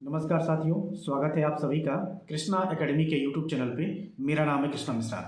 नमस्कार साथियों, स्वागत है आप सभी का कृष्णा एकेडमी के यूट्यूब चैनल पे। मेरा नाम है कृष्णा मिश्रा।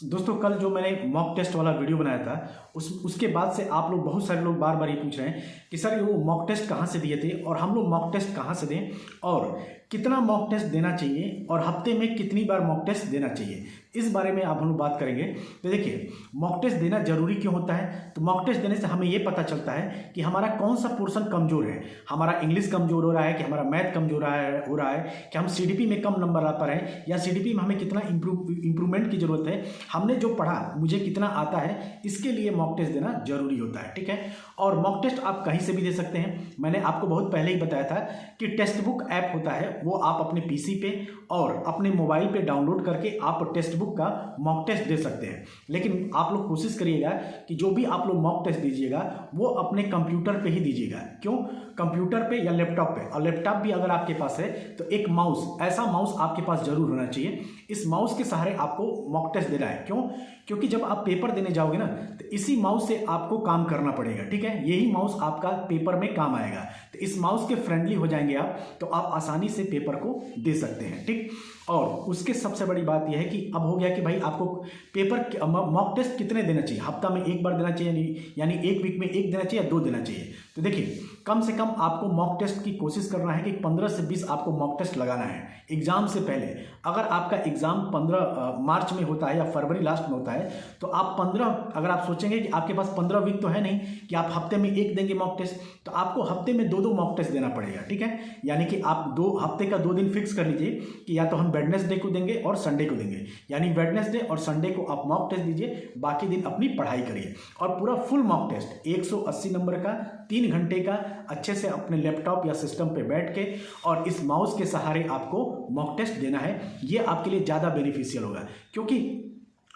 दोस्तों, कल जो मैंने मॉक टेस्ट वाला वीडियो बनाया था उसके बाद से आप लोग बहुत सारे लोग बार बार ये पूछ रहे हैं कि सर वो मॉक टेस्ट कहाँ से दिए थे और हम लोग मॉक टेस्ट कहाँ से दें और कितना मॉक टेस्ट देना चाहिए और हफ्ते में कितनी बार मॉक टेस्ट देना चाहिए, इस बारे में आप हम लोग बात करेंगे। तो देखिए, मॉक टेस्ट देना जरूरी क्यों होता है? तो मॉक टेस्ट देने से हमें ये पता चलता है कि हमारा कौन सा पोर्शन कमजोर है। हमारा इंग्लिश कमजोर हो रहा है कि हमारा मैथ कमजोर हो रहा है कि हम सीडीपी में कम नंबर ला पा रहे हैं या सीडीपी में हमें कितना इंप्रूवमेंट की जरूरत है, हमने जो पढ़ा मुझे कितना आता है, इसके लिए मॉक टेस्ट देना जरूरी होता है। ठीक है, और मॉक टेस्ट आप कहीं से भी दे सकते हैं। मैंने आपको बहुत पहले ही बताया था कि टेक्स्ट बुक ऐप होता है, वो आप अपने पीसी पे और अपने मोबाइल पे डाउनलोड करके आप टेक्स्ट बुक का मॉक टेस्ट दे सकते हैं। लेकिन आप लोग कोशिश करिएगा कि जो भी आप लोग मॉक टेस्ट दीजिएगा वो अपने कंप्यूटर पे ही दीजिएगा। क्यों? कंप्यूटर पे या लैपटॉप पे। और लैपटॉप भी अगर आपके पास है तो एक माउस, ऐसा माउस आपके पास जरूर होना चाहिए। इस माउस के सहारे आपको मॉक टेस्ट देना है। क्यों? क्योंकि जब आप पेपर देने जाओगे ना तो इसी माउस से आपको काम करना पड़ेगा। ठीक है, यही माउस आपका पेपर में काम आएगा। तो इस माउस के फ्रेंडली हो जाएंगे आप, तो आप आसानी से पेपर को दे सकते हैं। ठीक, और उसके सबसे बड़ी बात यह है कि अब हो गया कि भाई आपको पेपर मॉक टेस्ट कितने देना चाहिए। हफ्ता में एक बार देना चाहिए, यानी एक वीक में एक देना चाहिए या दो देना चाहिए। तो देखिए, कम से कम आपको मॉक टेस्ट की कोशिश करना है कि 15 से 20 आपको मॉक टेस्ट लगाना है एग्जाम से पहले। अगर आपका एग्जाम 15 मार्च में होता है या फरवरी लास्ट में होता है तो आप 15, अगर आप सोचेंगे कि आपके पास 15 वीक तो है नहीं कि आप हफ्ते में एक देंगे मॉक टेस्ट, तो आपको हफ्ते में दो मॉक टेस्ट देना पड़ेगा। ठीक है, यानी कि आप हफ्ते का 2 दिन फिक्स कर लीजिए कि या तो हम वेडनेसडे को देंगे और संडे को देंगे, यानी वेडनेसडे और संडे को आप मॉक टेस्ट दीजिए, बाकी दिन अपनी पढ़ाई करिए। और पूरा फुल मॉक टेस्ट 180 नंबर का 3 घंटे का अच्छे से अपने लैपटॉप या सिस्टम पे बैठ के और इस माउस के सहारे आपको मॉक टेस्ट देना है। ये आपके लिए ज़्यादा बेनिफिशियल होगा, क्योंकि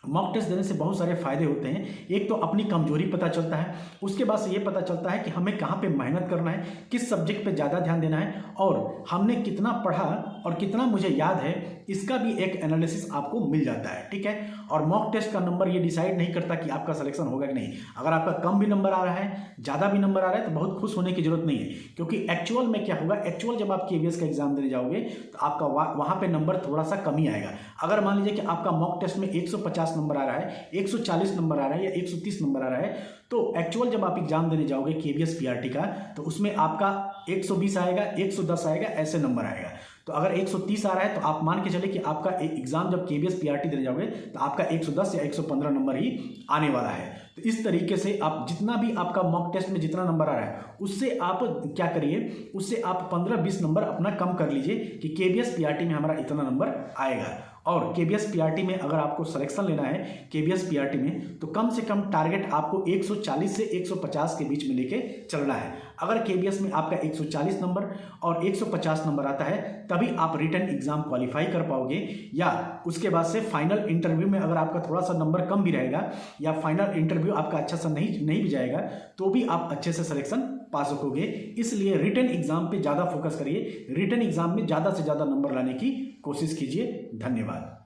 मॉक टेस्ट देने से बहुत सारे फायदे होते हैं। एक तो अपनी कमजोरी पता चलता है, उसके बाद से ये पता चलता है कि हमें कहाँ पे मेहनत करना है, किस सब्जेक्ट पे ज़्यादा ध्यान देना है और हमने कितना पढ़ा और कितना मुझे याद है, इसका भी एक एनालिसिस आपको मिल जाता है। ठीक है, और मॉक टेस्ट का नंबर ये डिसाइड नहीं करता कि आपका सिलेक्शन होगा कि नहीं। अगर आपका कम भी नंबर आ रहा है, ज़्यादा भी नंबर आ रहा है, तो बहुत खुश होने की जरूरत नहीं है, क्योंकि एक्चुअल में क्या होगा, एक्चुअल जब आप केवीएस का एग्जाम देने जाओगे तो आपका वहाँ पे नंबर थोड़ा सा कम ही आएगा। अगर मान लीजिए कि आपका मॉक टेस्ट में 150 नंबर आ रहा है, 140 नंबर आ रहा है या 130 नंबर आ रहा है, तो एक्चुअल जब आप एग्जाम देने जाओगे केवीएस पीआरटी का तो उसमें आपका 120 आएगा, 110 आएगा, ऐसे नंबर आएगा। तो अगर 130 आ रहा है तो आप मान के चले कि आपका एग्जाम जब केवीएस पीआरटी देने जाओगे तो आपका 110 या 115 नंबर ही आने वाला है। तो इस तरीके से आप जितना भी आपका मॉक टेस्ट में जितना नंबर आ रहा है उससे आप क्या करिए, उससे आप 15-20 नंबर अपना कम कर लीजिए कि केवीएस पीआरटी में हमारा इतना नंबर आएगा। और केवीएस पीआरटी में अगर आपको सिलेक्शन लेना है केवीएस पीआरटी में, तो कम से कम टारगेट आपको 140 से 150 के बीच में लेके चलना है। अगर केवीएस में आपका 140 नंबर और 150 नंबर आता है तभी आप रिटन एग्जाम क्वालिफाई कर पाओगे, या उसके बाद से फाइनल इंटरव्यू में अगर आपका थोड़ा सा नंबर कम भी रहेगा या फाइनल इंटरव्यू आपका अच्छा सा नहीं भी जाएगा तो भी आप अच्छे से सिलेक्शन पा सकोगे। इसलिए रिटन एग्जाम पे ज़्यादा फोकस करिए, रिटन एग्जाम में ज़्यादा से ज़्यादा नंबर लाने की कोशिश कीजिए। धन्यवाद।